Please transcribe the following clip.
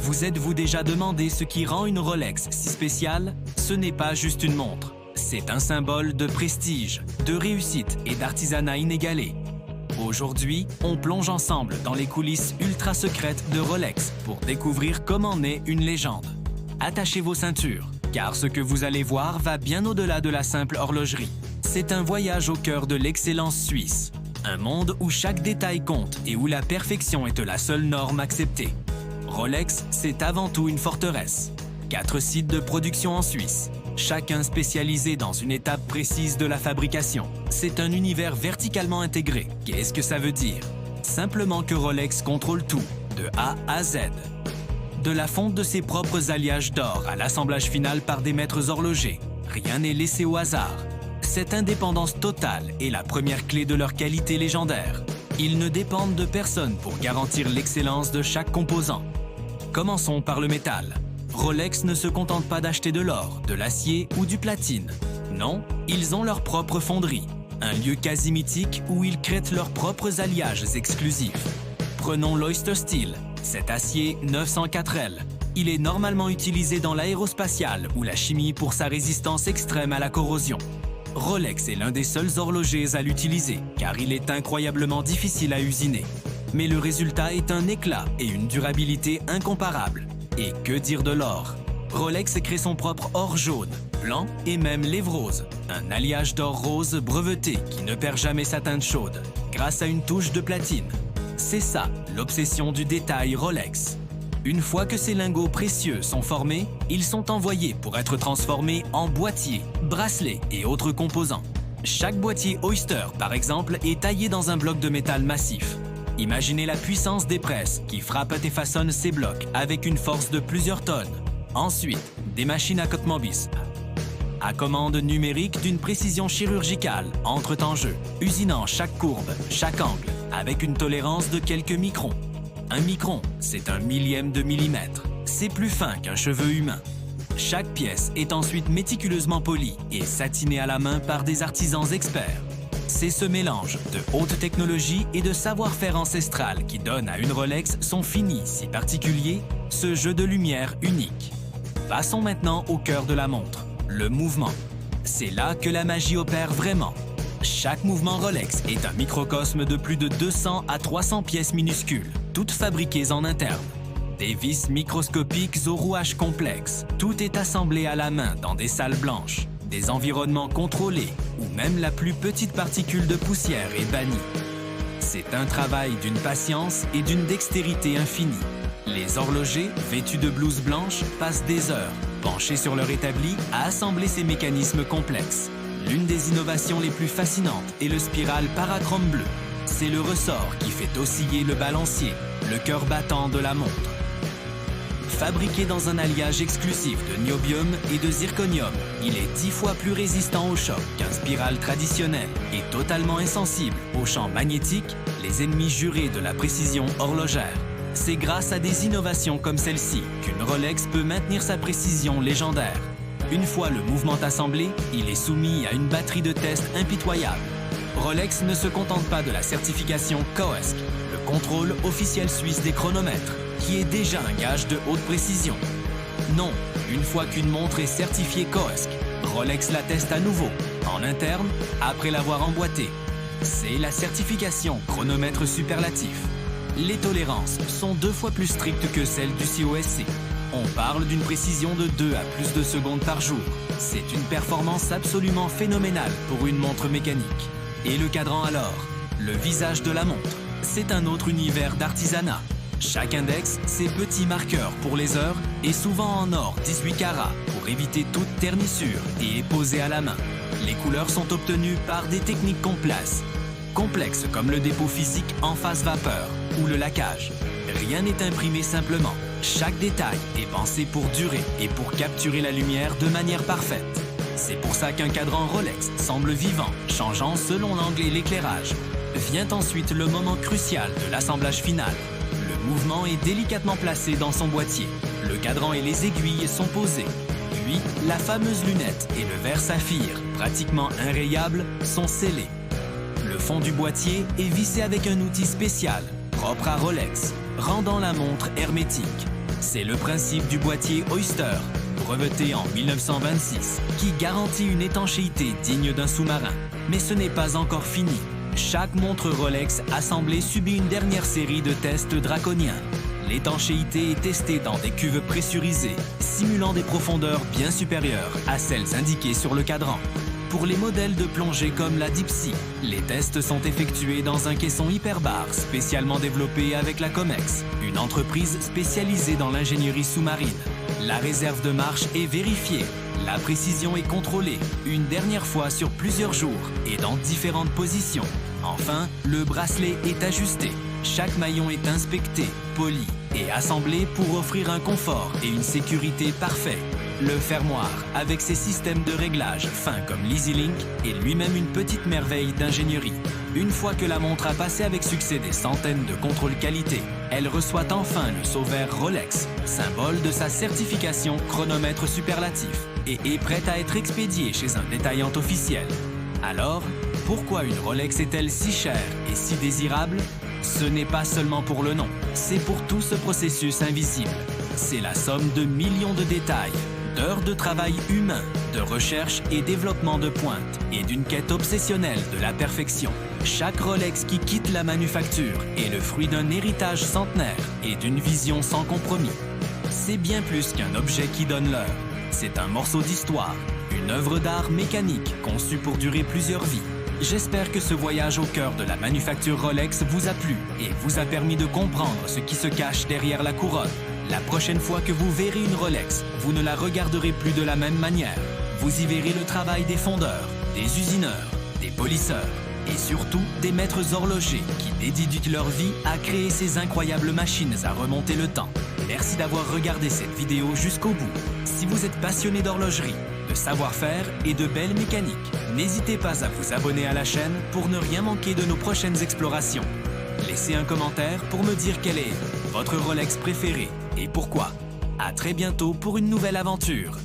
Vous êtes-vous déjà demandé ce qui rend une Rolex si spéciale? Ce n'est pas juste une montre. C'est un symbole de prestige, de réussite et d'artisanat inégalé. Aujourd'hui, on plonge ensemble dans les coulisses ultra secrètes de Rolex pour découvrir comment naît une légende. Attachez vos ceintures, car ce que vous allez voir va bien au-delà de la simple horlogerie. C'est un voyage au cœur de l'excellence suisse. Un monde où chaque détail compte et où la perfection est la seule norme acceptée. Rolex, c'est avant tout une forteresse. 4 sites de production en Suisse, chacun spécialisé dans une étape précise de la fabrication. C'est un univers verticalement intégré. Qu'est-ce que ça veut dire? Simplement que Rolex contrôle tout, de A à Z. De la fonte de ses propres alliages d'or à l'assemblage final par des maîtres horlogers, rien n'est laissé au hasard. Cette indépendance totale est la première clé de leur qualité légendaire. Ils ne dépendent de personne pour garantir l'excellence de chaque composant. Commençons par le métal. Rolex ne se contente pas d'acheter de l'or, de l'acier ou du platine. Non, ils ont leur propre fonderie, un lieu quasi mythique où ils créent leurs propres alliages exclusifs. Prenons l'Oyster Steel, cet acier 904L. Il est normalement utilisé dans l'aérospatiale ou la chimie pour sa résistance extrême à la corrosion. Rolex est l'un des seuls horlogers à l'utiliser, car il est incroyablement difficile à usiner. Mais le résultat est un éclat et une durabilité incomparables. Et que dire de l'or? Rolex crée son propre or jaune, blanc et même l'évrose, un alliage d'or rose breveté qui ne perd jamais sa teinte chaude, grâce à une touche de platine. C'est ça, l'obsession du détail Rolex. Une fois que ces lingots précieux sont formés, ils sont envoyés pour être transformés en boîtiers, bracelets et autres composants. Chaque boîtier Oyster, par exemple, est taillé dans un bloc de métal massif. Imaginez la puissance des presses qui frappent et façonnent ces blocs avec une force de plusieurs tonnes. Ensuite, des machines à Kotmobis, à commande numérique d'une précision chirurgicale, entrent en jeu, usinant chaque courbe, chaque angle, avec une tolérance de quelques microns. Un micron, c'est un millième de millimètre. C'est plus fin qu'un cheveu humain. Chaque pièce est ensuite méticuleusement polie et satinée à la main par des artisans experts. C'est ce mélange de haute technologie et de savoir-faire ancestral qui donne à une Rolex son fini si particulier, ce jeu de lumière unique. Passons maintenant au cœur de la montre, le mouvement. C'est là que la magie opère vraiment. Chaque mouvement Rolex est un microcosme de plus de 200 à 300 pièces minuscules, toutes fabriquées en interne. Des vis microscopiques au rouage complexe, tout est assemblé à la main dans des salles blanches. Des environnements contrôlés, où même la plus petite particule de poussière est bannie. C'est un travail d'une patience et d'une dextérité infinie. Les horlogers, vêtus de blouses blanches, passent des heures, penchés sur leur établi, à assembler ces mécanismes complexes. L'une des innovations les plus fascinantes est le spiral parachrome bleu. C'est le ressort qui fait osciller le balancier, le cœur battant de la montre. Fabriqué dans un alliage exclusif de niobium et de zirconium, il est 10 fois plus résistant au choc qu'un spiral traditionnel et totalement insensible aux champs magnétiques, les ennemis jurés de la précision horlogère. C'est grâce à des innovations comme celle-ci qu'une Rolex peut maintenir sa précision légendaire. Une fois le mouvement assemblé, il est soumis à une batterie de tests impitoyable. Rolex ne se contente pas de la certification COESC, le contrôle officiel suisse des chronomètres, qui est déjà un gage de haute précision. Non, une fois qu'une montre est certifiée COESC, Rolex la teste à nouveau, en interne, après l'avoir emboîtée. C'est la certification chronomètre superlatif. Les tolérances sont 2 fois plus strictes que celles du COSC. On parle d'une précision de 2 à plus de secondes par jour. C'est une performance absolument phénoménale pour une montre mécanique. Et le cadran alors? Le visage de la montre. C'est un autre univers d'artisanat. Chaque index, ses petits marqueurs pour les heures, est souvent en or 18 carats pour éviter toute ternissure et est posé à la main. Les couleurs sont obtenues par des techniques complexes comme le dépôt physique en phase vapeur ou le laquage. Rien n'est imprimé simplement. Chaque détail est pensé pour durer et pour capturer la lumière de manière parfaite. C'est pour ça qu'un cadran Rolex semble vivant, changeant selon l'angle et l'éclairage. Vient ensuite le moment crucial de l'assemblage final. Le mouvement est délicatement placé dans son boîtier. Le cadran et les aiguilles sont posés. Puis, la fameuse lunette et le verre saphir, pratiquement inrayables, sont scellés. Le fond du boîtier est vissé avec un outil spécial, propre à Rolex, rendant la montre hermétique. C'est le principe du boîtier Oyster, breveté en 1926, qui garantit une étanchéité digne d'un sous-marin. Mais ce n'est pas encore fini. Chaque montre Rolex assemblée subit une dernière série de tests draconiens. L'étanchéité est testée dans des cuves pressurisées, simulant des profondeurs bien supérieures à celles indiquées sur le cadran. Pour les modèles de plongée comme la Deep Sea, les tests sont effectués dans un caisson hyperbar spécialement développé avec la Comex, une entreprise spécialisée dans l'ingénierie sous-marine. La réserve de marche est vérifiée, la précision est contrôlée, une dernière fois sur plusieurs jours et dans différentes positions. Enfin, le bracelet est ajusté. Chaque maillon est inspecté, poli et assemblé pour offrir un confort et une sécurité parfaits. Le fermoir, avec ses systèmes de réglage fins comme l'EasyLink, est lui-même une petite merveille d'ingénierie. Une fois que la montre a passé avec succès des centaines de contrôles qualité, elle reçoit enfin le sauveur Rolex, symbole de sa certification chronomètre superlatif, et est prête à être expédiée chez un détaillant officiel. Alors, pourquoi une Rolex est-elle si chère et si désirable? Ce n'est pas seulement pour le nom, c'est pour tout ce processus invisible. C'est la somme de millions de détails, d'heures de travail humain, de recherche et développement de pointe et d'une quête obsessionnelle de la perfection. Chaque Rolex qui quitte la manufacture est le fruit d'un héritage centenaire et d'une vision sans compromis. C'est bien plus qu'un objet qui donne l'heure. C'est un morceau d'histoire, une œuvre d'art mécanique conçue pour durer plusieurs vies. J'espère que ce voyage au cœur de la manufacture Rolex vous a plu et vous a permis de comprendre ce qui se cache derrière la couronne. La prochaine fois que vous verrez une Rolex, vous ne la regarderez plus de la même manière. Vous y verrez le travail des fondeurs, des usineurs, des polisseurs et surtout des maîtres horlogers qui dédient leur vie à créer ces incroyables machines à remonter le temps. Merci d'avoir regardé cette vidéo jusqu'au bout. Si vous êtes passionné d'horlogerie, de savoir-faire et de belles mécaniques, n'hésitez pas à vous abonner à la chaîne pour ne rien manquer de nos prochaines explorations. Laissez un commentaire pour me dire quelle est votre Rolex préférée et pourquoi. À très bientôt pour une nouvelle aventure.